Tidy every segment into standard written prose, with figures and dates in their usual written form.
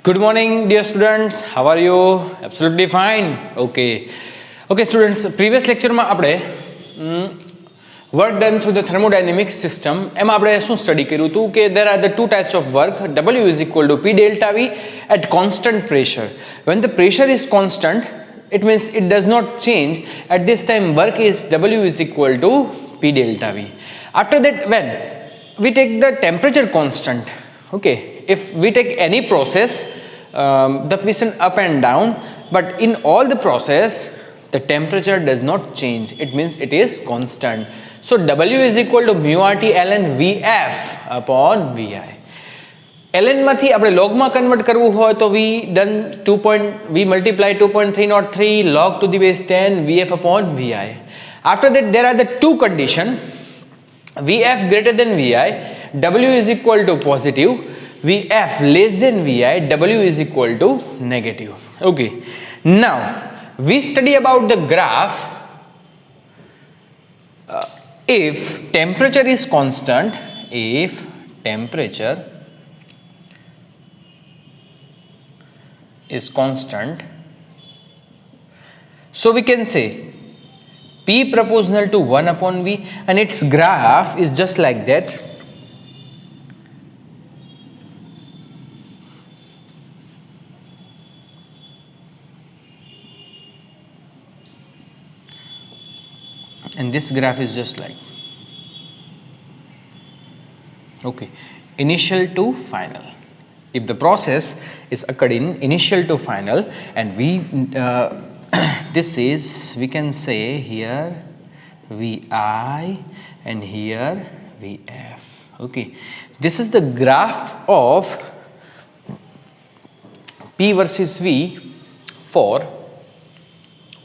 Good morning, dear students. How are you? Absolutely fine. Okay, students. Previous lecture માં આપણે work done through the thermodynamic system એમાં આપણે શું study કર્યું હતું કે there are the two types of work. W is equal to P delta V at constant pressure. When the pressure is constant, it means it does not change. At this time, work is W is equal to P delta V. After that, when we take the temperature constant, okay, if we take any process, the piston up and down, but in all the process the temperature does not change, it means it is constant. So W is equal to mu RT ln Vf upon Vi. ln માંથી આપણે log માં convert કરવું હોય તો we multiply 2.303 log to the base 10 Vf upon Vi. After that, there are the two condition: Vf greater than Vi, W is equal to positive; Vf less than Vi, W is equal to negative. Okay, now we study about the graph. If temperature is constant, so we can say P proportional to 1 upon V, and its graph is just like that. And this graph is just like, okay, initial to final. If the process is occurred in initial to final, and we this is, we can say here Vi and here Vf. Okay, this is the graph of P versus V for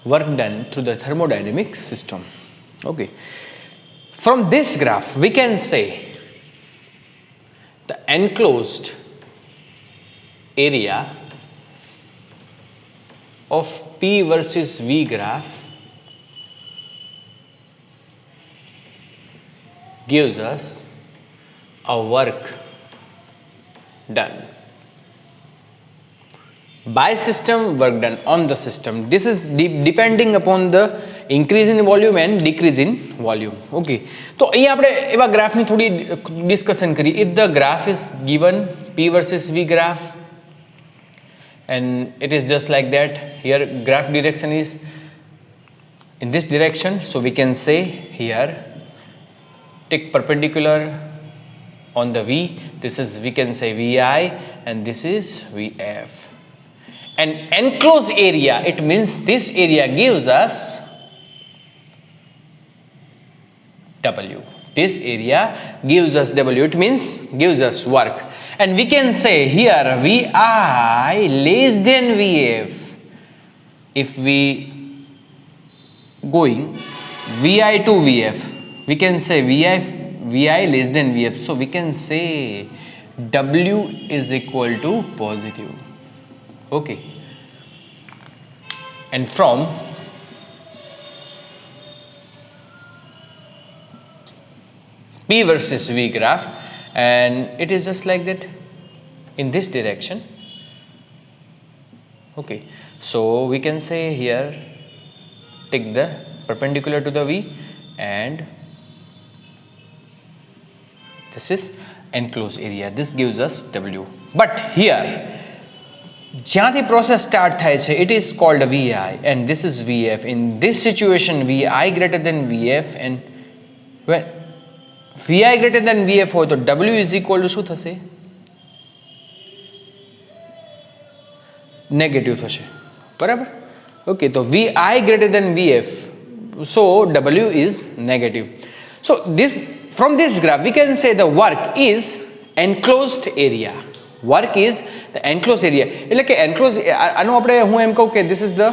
work done through the thermodynamic system. Okay, from this graph we can say the enclosed area of P versus V graph gives us a work done by system, work done on the system. This is depending upon the increase in volume and decrease in volume. Okay, તો અહીંયા આપણે એવા ગ્રાફની થોડી discussion કરી. If the graph is given, P versus V graph, and it is just like that, here graph direction is in this direction, so we can say here take perpendicular on the V, this is, we can say Vi, and this is Vf. And enclosed area, it means this area gives us W. This area gives us W, it means gives us work. And we can say here Vi less than Vf. If we going Vi to Vf, we can say Vi less than Vf. So we can say W is equal to positive. Okay, and from P versus V graph, and it is just like that in this direction. Okay, so we can say here take the perpendicular to the V, and this is enclosed area, this gives us W. But here જ્યાંથી process start થાય છે, it is called Vi, and this is Vf. In this situation, Vi greater than Vf, and when Vi greater than Vf હોય તો W is equal to શું થશે? Negative થશે, બરાબર? Okay, તો Vi greater than Vf, so W is negative. So this, from this graph we can say the work is enclosed area. Work is the enclosed area. એટલે કે enclosed, આનું આપણે હું એમ કહું કે this is the,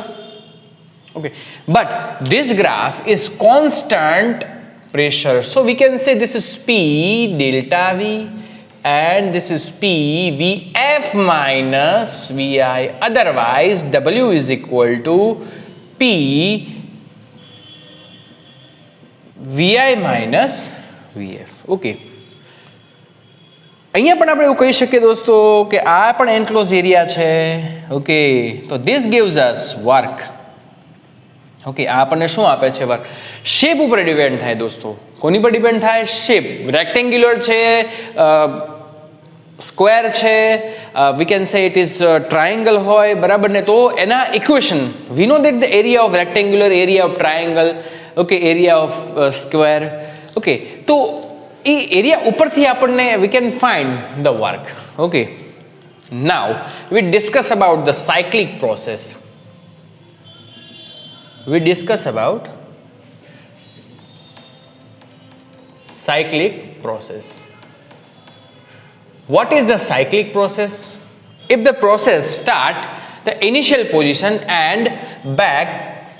okay, but this graph is constant pressure, so we can say this is P delta V, and this is P Vf minus Vi. Otherwise W is equal to P Vi minus Vf. Okay, અહીંયા પણ આપણે એવું કહી શકીએ દોસ્તો કે આ પણ એન્ક્લોઝ એરિયા છે. ઓકે, તો this gives us work. Okay, આ આપણને શું આપે છે? વર્ક. શેપ ઉપર ડિપેન્ડ થાય દોસ્તો. કોની પર ડિપેન્ડ થાય? શેપ. રેક્ટેન્ગ્યુલર છે, સ્ક્વેર છે, we can say it is triangle હોય, બરાબર ને? તો એના equation we know that the area of rectangular, area of triangle, okay, area of square. Okay, તો એ એરિયા ઉપરથી આપણને we can find the work. Okay, now we discuss about the cyclic process. We discuss about cyclic process. What is the cyclic process? If the process start the initial position and back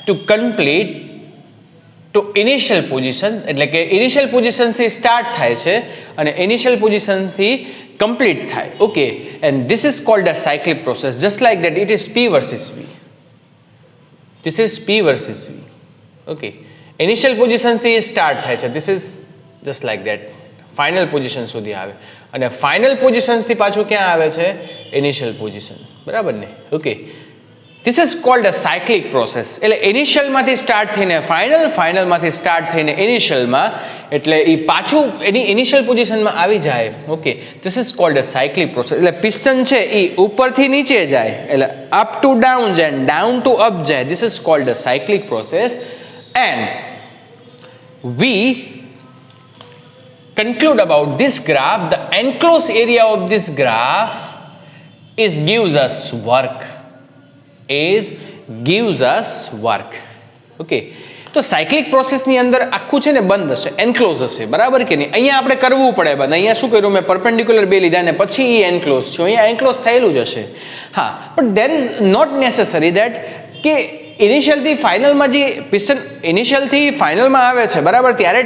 to complete to initial position, એટલે કે initial position થી start થાય છે અને initial position થી complete થાય. Okay, and this is called a cyclic process. Just like that, it is P versus V. This is P versus V. Okay, initial position થી start થાય છે. This is just like that. Final position સુધી આવે અને final position થી પાછું ક્યાં આવે છે? Initial position. બરાબર ને? Okay, this is called a cyclic process. એટલે initial માંથી start થઈને final, final માંથી start થઈને initial માં, એટલે એ પાછું એની initial position માં આવી જાય. Okay, this is called a cyclic process. એટલે piston છે એ ઉપરથી નીચે જાય, એટલે up to down જાય, down to up જાય. This is called a cyclic process. And we conclude about this graph. The enclosed area of this graph is gives us work. Okay, તો cyclic પ્રોસેસની અંદર આખું છે ને બંધ હશે, એન્ક્લોઝ હશે, બરાબર કે નહીં? અહીંયા આપણે કરવું પડે બંધ. અહીંયા શું કર્યું? મેં પરપેન્ડિક્યુલર બે લીધા ને પછી એ એન્ક્લોઝ છે. અહીંયા એન્ક્લોઝ થયેલું જ હશે. હા, but there is not necessary that કે ઇનિશિયલથી ફાઇનલમાં જે પિસ્ટન ઇનિશિયલથી ફાઇનલમાં આવે છે, બરાબર, ત્યારે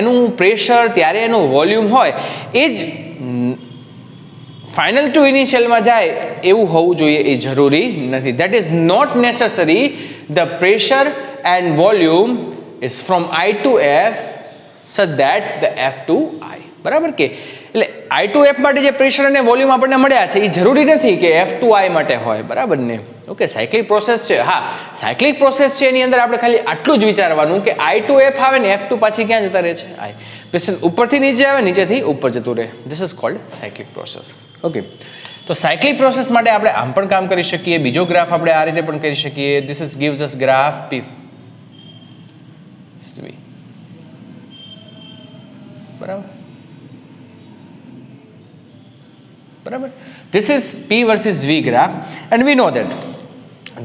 એનું પ્રેશર, ત્યારે એનું વોલ્યુમ હોય એ જ ફાઇનલ ટુ ઇનિશિયલમાં જાય એવું હોવું જોઈએ એ જરૂરી નથી. That is not necessary. The pressure and volume is from I to F such that the F to I. બરાબર કે? એટલે I to F માટે જે પ્રેશર અને વોલ્યુમ આપણને મળ્યા છે એ જરૂરી નથી કે F to I માટે હોય, બરાબર ને? ઓકે, સાયક્લિક પ્રોસેસ છે. હા, સાયક્લિક પ્રોસેસ છે એની અંદર આપણે ખાલી આટલું જ વિચારવાનું કે I to F આવે ને F to પાછી ક્યાં જતા રહે છે? I. પ્રેશર ઉપરથી નીચે આવે, નીચેથી ઉપર જતું રહે. This is called cyclic process. Okay, તો સાયક્લિક પ્રોસેસ માટે આપણે આમ પણ કામ કરી શકીએ. બીજો ગ્રાફ આપણે આ રીતે પણ કરી શકીએ. This is gives us graph P. બરાબર, બરાબર. This is P versus V graph, and we know that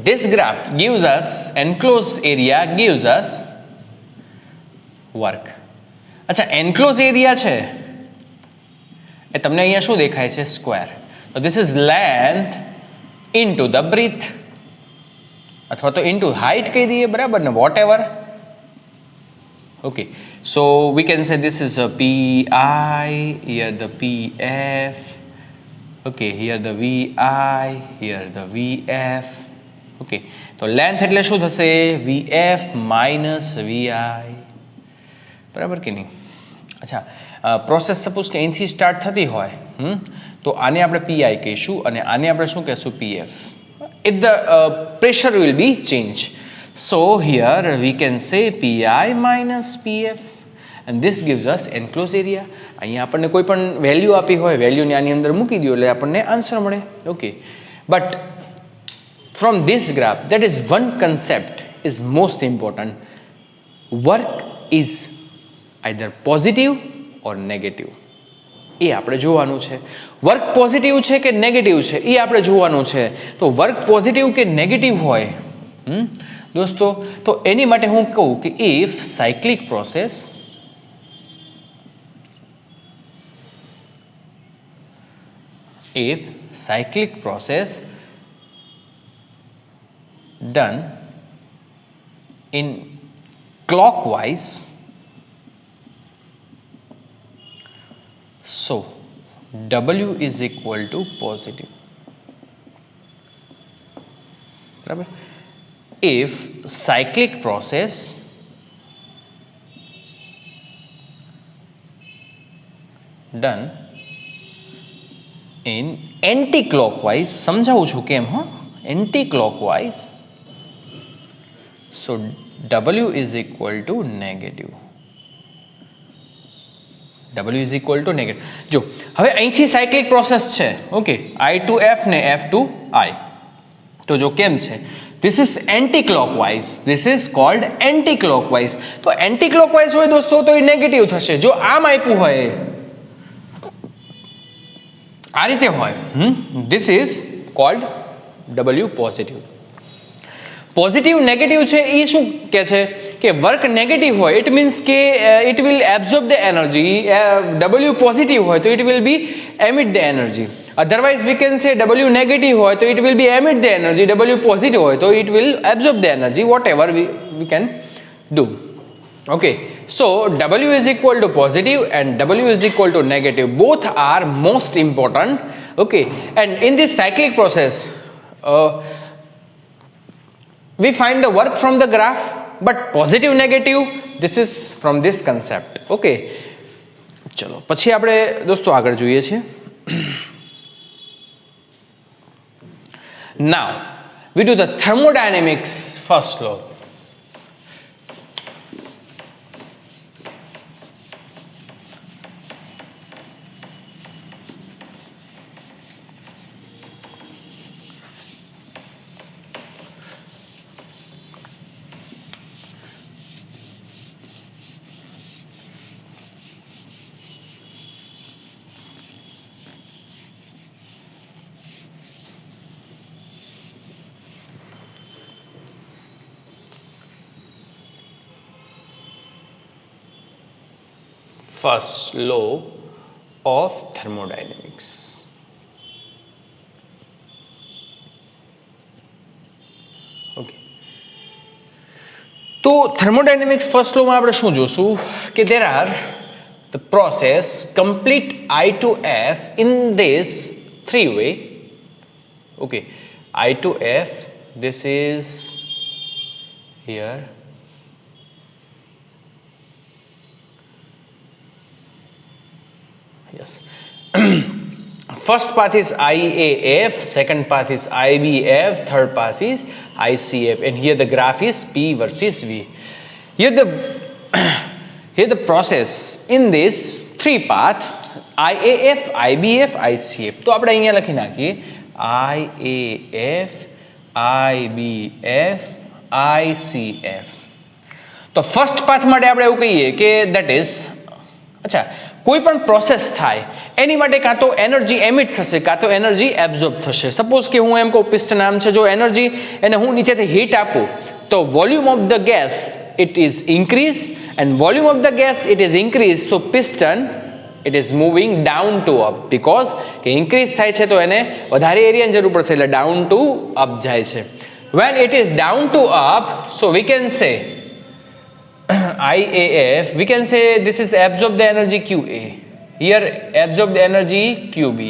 this graph gives us enclosed area, gives us work. અચ્છા, enclosed area છે એ તમને અહીંયા શું દેખાય છે? Square. So this is length into the breadth, અથવા તો into height કહી દઈએ, બરાબર ને? whatever. Okay, so we can say this is a PI, here the PF. Okay, here the VI, here the VF. Okay, તો length એટલે શું થશે? VF minus VI. બરાબર કે નહીં? અચ્છા, પ્રોસેસ સપોઝ કે અહીંથી સ્ટાર્ટ થતી હોય, તો આને આપણે PI કહીશું અને આને આપણે શું કહીશું? PF. If the pressure will be changed. So here we can say PI minus PF. And this gives us enclosed area. અહીંયા આપણને કોઈ પણ વેલ્યુ આપી હોય, વેલ્યુને આની અંદર મૂકી દો એટલે આપણને આન્સર મળે. Okay, but from this graph that is one concept is most important. Work is either positive or negative. એ આપણે જોવાનું છે. વર્ક પોઝિટિવ છે કે નેગેટિવ છે એ આપણે જોવાનું છે. તો વર્ક પોઝિટિવ કે નેગેટિવ હોય દોસ્તો, તો એની માટે હું કહું કે if cyclic process done in clockwise, so W is equal to positive. Right? If cyclic process done in anti-clockwise, સમજાવું છું કેમ, હા, anti-clockwise, so W is equal to negative. W is equal to negative. જો હવે અહીંથી cyclic process છે, okay, I to F ને F to I. તો જો કેમ છે, this is anti-clockwise, this is called anti-clockwise. તો anti-clockwise હોય દોસ્તો તો એ નેગેટિવ થશે. જો આમ આપ્યું હોય, આ રીતે હોય, this is called W positive. Positive negative છે એ શું કહે છે કે વર્ક નેગેટિવ હોય ઇટ મીન્સ કે it will absorb the energy. W positive હોય તો it will be emit the energy. Otherwise we can say W negative હોય તો it will be emit the energy. W positive હોય તો it will absorb the energy. Whatever we can do. Okay, so W is equal to positive and W is equal to negative. Both are most important. Okay, and in this cyclic process, we find the work from the graph, but positive negative, this is from this concept. Okay, ચલો પછી આપણે દોસ્તો આગળ જોઈએ છીએ. Now we do the thermodynamics first law. First law of thermodynamics. Okay. તો thermodynamics first law માં આપણે શું જોશું કે there are the process complete I to F in this three way. Okay, I to F, this is here. Yes. First path is IAF, second path is IBF, third path is ICF, and here the graph is P versus V. Here the process in this three path IAF, IBF, ICF. તો આપણે અહીંયા લખી નાખીએ IAF, IBF, ICF. તો first path માટે આપણે એવું કહીએ કે that is, અચ્છા, કોઈ પણ પ્રોસેસ થાય એની માટે કાં તો એનર્જી એમિટ થશે કાં તો એનર્જી એબ્ઝોર્બ થશે. સપોઝ કે હું એમ કહું પિસ્ટન આમ છે, જો એનર્જી એને હું નીચેથી હીટ આપું તો volume of the gas it is increase and volume of the gas it is increase. So piston it is moving down to up because કે ઇન્ક્રીઝ થાય છે તો એને વધારે એરિયાની જરૂર પડશે એટલે ડાઉન ટુ અપ જાય છે. When it is down to up, so V can સે IAF, we can say this is absorb the energy QA, here absorb the energy QB,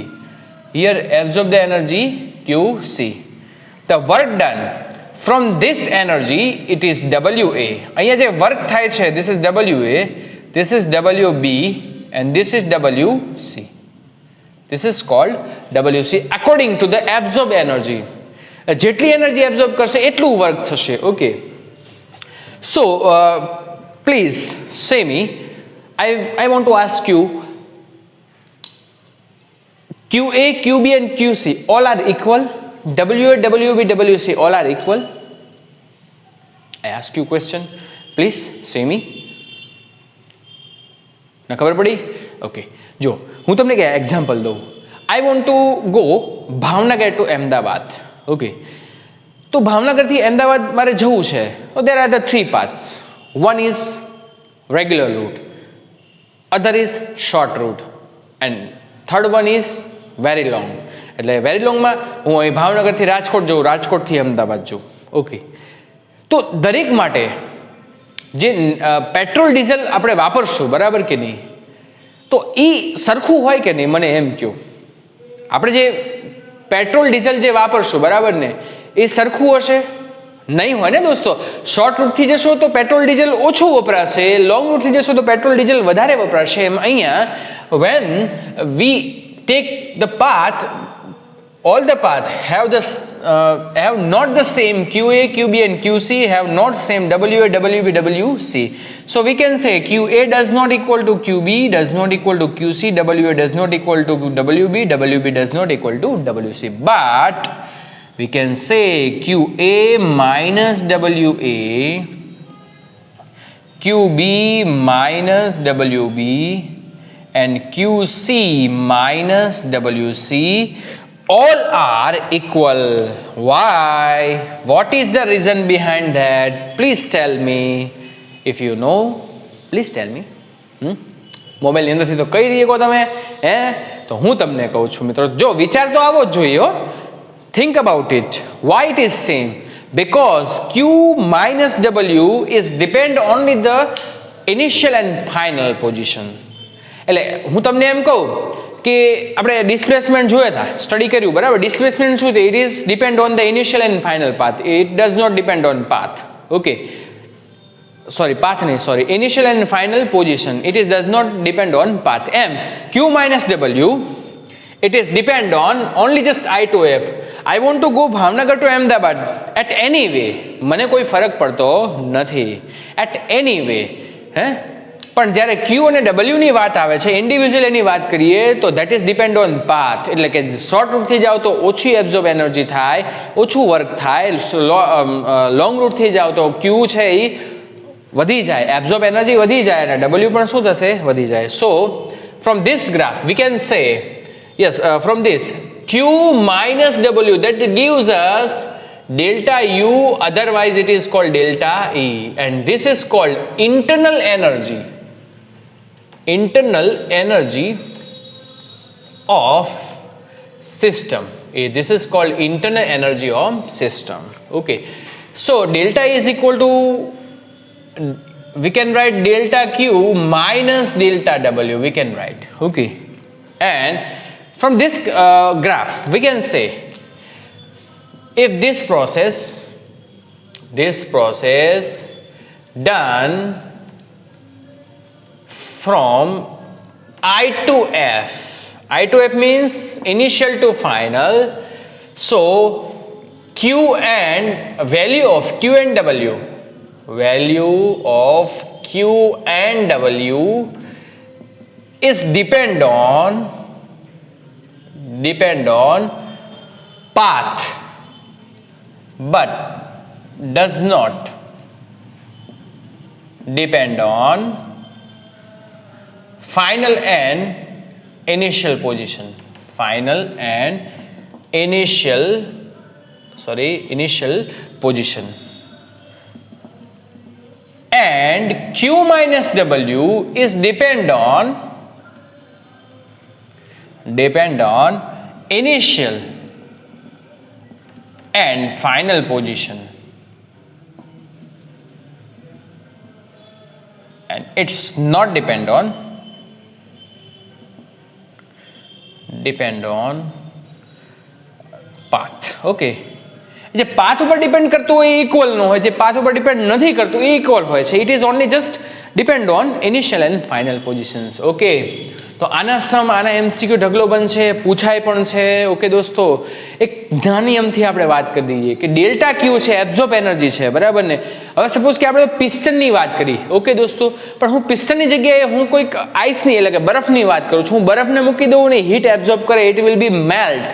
here absorb the energy QC. The work done from this energy it is WA. અહીંયા જે work થાય છે this is WA, this is WB and this is WC. This is called WC according to the absorbed energy. જેટલી energy absorb કરશે એટલું work થશે. Okay, so please say me, I want to ask you, QA, QB and QC all are equal? WA, WB, WC all are equal? I ask you question, please say me. ના ખબર પડી? Okay, જો હું તમને કે example દઉં. I want to go Bhavnagar to Ahmedabad. Okay, તો ભાવનગરથી અમદાવાદ મારે જવું છે. તો there are the three paths. One is regular route, other is short route, and third one is very long. એટલે વેરી લોંગમાં હું અહીં ભાવનગરથી રાજકોટ જઉં, રાજકોટથી અમદાવાદ જઉં. ઓકે, તો દરેક માટે જે પેટ્રોલ ડીઝલ આપણે વાપરશું, બરાબર કે નહીં, તો એ સરખું હોય કે નહીં મને એમ કહો. આપણે જે પેટ્રોલ ડીઝલ જે વાપરશું, બરાબર ને, એ સરખું હશે? નહીં હોય ને દોસ્તો. શોર્ટ રૂટથી જશો તો પેટ્રોલ ડીઝલ ઓછું વપરાશે, લોંગ રૂટથી જશો તો પેટ્રોલ ડીઝલ વધારે વપરાશે. એમ અહીંયા when we take the path, all the path have not the same QA, QB and QC have not same WA, WB, WC. So we can say QA does not equal to QB, does not equal to QC, WA does not equal to WB, WB does not equal to WC. But we can say QA minus WA, QB minus WB and QC minus WC all are equal. Why? What is the reason behind that? Please tell me. If you know, please tell me. Mobile ની અંદરથી તો કહી રહી શકો તમે, હે? તો હું તમને કહું છું મિત્રો, જો વિચાર તો આવો જ જોઈએ હો. Think about it. Why it is same? Because Q minus W is depend only the initial and final position. એટલે હું તમને એમ કહું કે આપણે ડિસ્પ્લેસમેન્ટ જોયા હતા, સ્ટડી કર્યું બરાબર. ડિસ્પ્લેસમેન્ટ શું છે? It is depend on the initial and final path. It does not depend on path. Okay, sorry, path nahi, sorry, initial and final position. It is does not depend on path. M Q minus W, it is depend on only just I to F. I want to go Bhavnagar to Ahmedabad at any way. મને કોઈ ફરક પડતો નથી. At any way, હે? પણ જ્યારે Q અને W ની વાત આવે છે, ઇન્ડિવિજ્યુઅલ એની વાત કરીએ તો that is depend on path. એટલે કે શોર્ટ રૂટથી જાઓ તો ઓછી એબ્ઝોર્બ એનર્જી થાય, ઓછું વર્ક થાય. લોંગ રૂટથી જાઓ તો Q છે એ વધી જાય, એબ્ઝોર્બ એનર્જી વધી જાય અને W પણ શું થશે? વધી જાય. સો from this graph we can say, yes, from this Q minus W, that gives us delta U, otherwise it is called delta E, and this is called internal energy of system. This is called internal energy of system. Okay, so delta E is equal to, we can write delta Q minus delta W, we can write. Okay, and from this graph we can say, if this process done from I to F, I to F means initial to final. So Q and value of Q and W, value of Q and W is depend on path, but does not depend on final and initial position. Initial position. And Q minus W is depend on initial and final position, and it's not depend on path. Okay, જે path ઉપર depend કરતું હોય એ equal ન હોય, જે path ઉપર depend નથી કરતું એ ઇક્વલ હોય છે. It is only just depend on initial and final positions. Okay, તો આના એમસીક્યુ ઢગલો બનશે, પૂછાય પણ છે. ઓકે દોસ્તો, એક નાની એમથી આપણે વાત કરી દઈએ કે ડેલ્ટા ક્યુ છે, એબ્ઝોર્બ એનર્જી છે, બરાબર ને? હવે સપોઝ કે આપણે પિસ્ટનની વાત કરી. ઓકે દોસ્તો, પણ હું પિસ્ટનની જગ્યાએ હું કોઈક આઈસની એટલે કે બરફની વાત કરું છું. હું બરફને મૂકી દઉં ને હીટ એબ્ઝોર્બ કરે, it will B melt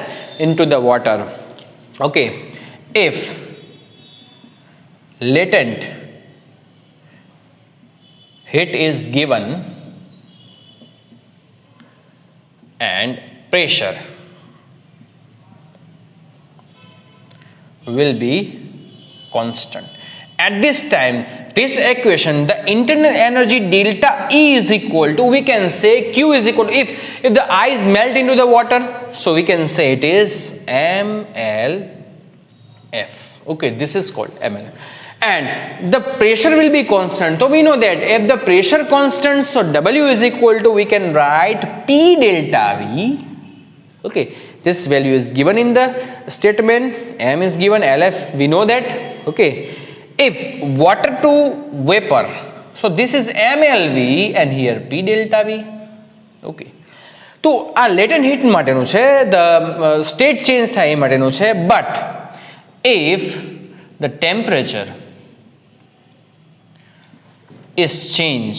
into the water. Okay, if latent heat is given and pressure will be constant. At this time, this equation, the internal energy delta E is equal to, we can say Q is equal to, if the ice melt into the water, so we can say it is MLF. Okay, this is called MLF. And the pressure will be constant. So we know that if the pressure constant, so W is equal to, we can write P delta V. Okay, this value is given in the statement. M is given, LF, we know that. Okay, if water to vapor, so this is MLV and here P delta V. Okay, તો આ લેટેન્ટ heat માટેનું છે, the state change થાય એ માટેનું છે. But if the temperature is change,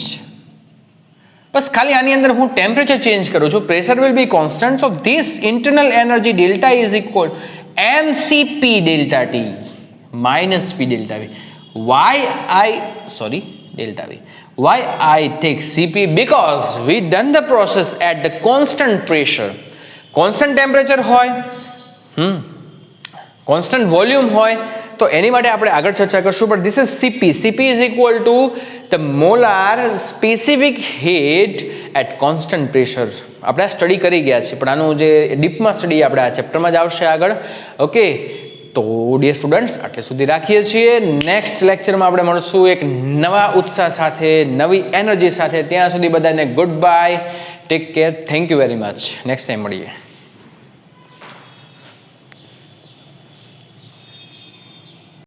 બસ ખાલી આની અંદર હું ટેમ્પરેચર ચેન્જ કરું છું, pressure will be constant. So this internal energy delta is equal mCp delta T minus P delta V. Delta V. Why I take Cp? Because we done the process at the constant pressure. Constant temperature હોય, constant volume હોય, તો એની માટે આપણે આગળ ચર્ચા કરશું. But this is Cp. Cp is equal to the molar specific heat at constant pressure. આપણે આ સ્ટડી કરી ગયા છીએ, પણ આનું જે ડીપમાં સ્ટડી આપણે આ ચેપ્ટરમાં જ આવશે આગળ. ઓકે, તો ડિયર સ્ટુડન્ટ્સ, આટલે સુધી રાખીએ છીએ. નેક્સ્ટ લેક્ચરમાં આપણે મળશું એક નવા ઉત્સાહ સાથે, નવી એનર્જી સાથે. ત્યાં સુધી બધાને good bye, take care, thank you very much. Next time મળીએ.